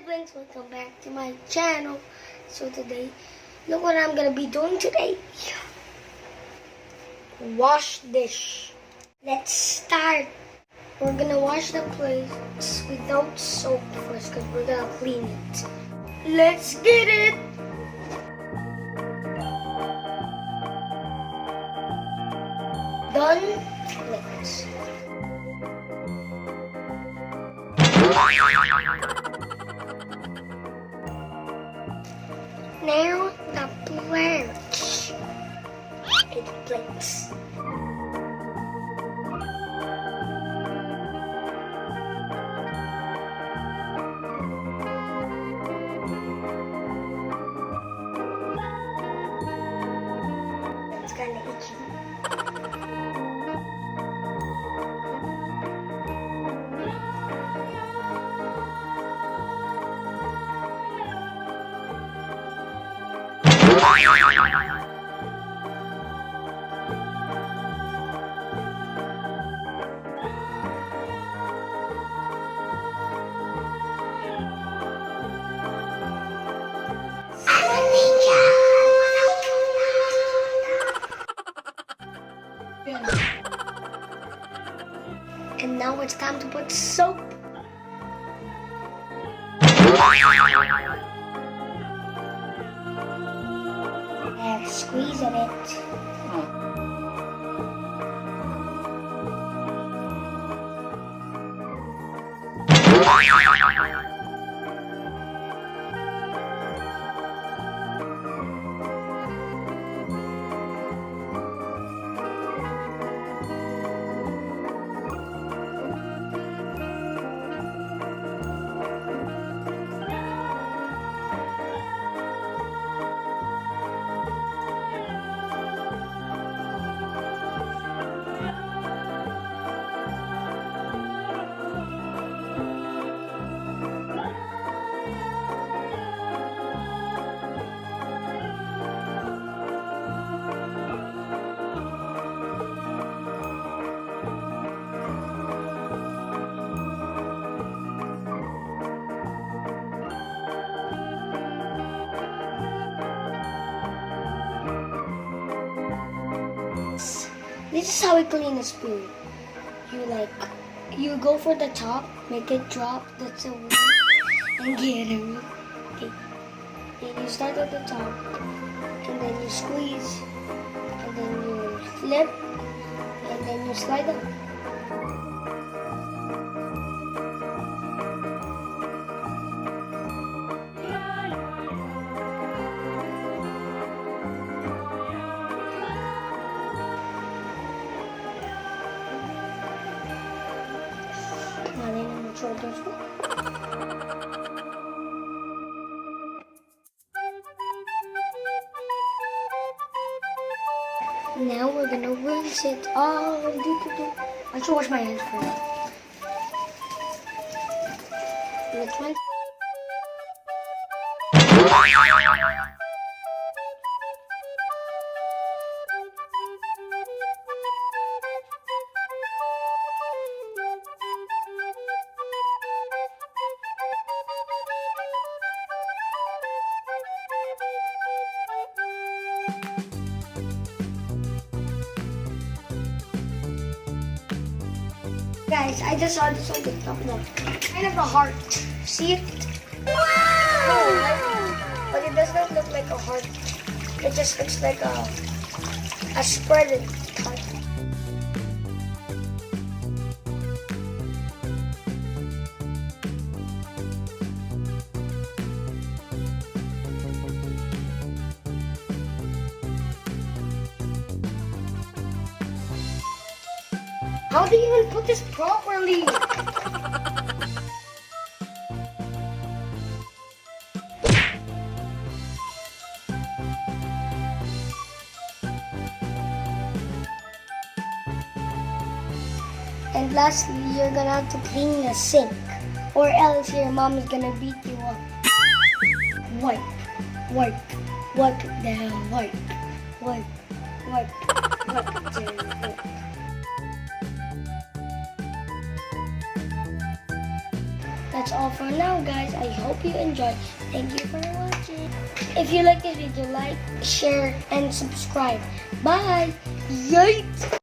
siblings, welcome back to my channel. So today, look what I'm gonna be doing today. Wash dish. Let's start. We're gonna wash the plates without soap first because we're gonna clean it. Let's get it! Done. Let's. Now the plates. It's kinda itchy. And now it's time to put soap. And squeeze a bit. This is how we clean a spoon. You go for the top, make it drop, that's a one, and get it. Okay. And you start at the top, and then you squeeze, and then you flip, and then you slide up. Now we're gonna rinse it all. I should wash my hands first. Let's rinse. Guys, I just saw this on TikTok now. Kind of a heart. See it? Wow! But it does not look like a heart. It just looks like a spreaded heart. How do you even put this properly? And lastly, you're gonna have to clean the sink, or else your mom is gonna beat you up. Wipe, wipe, wipe it down, wipe, wipe, wipe, wipe it down, wipe. that's all for now, guys. I hope you enjoyed. Thank you for watching. If you like this video, like, share, and subscribe. Bye! Yikes!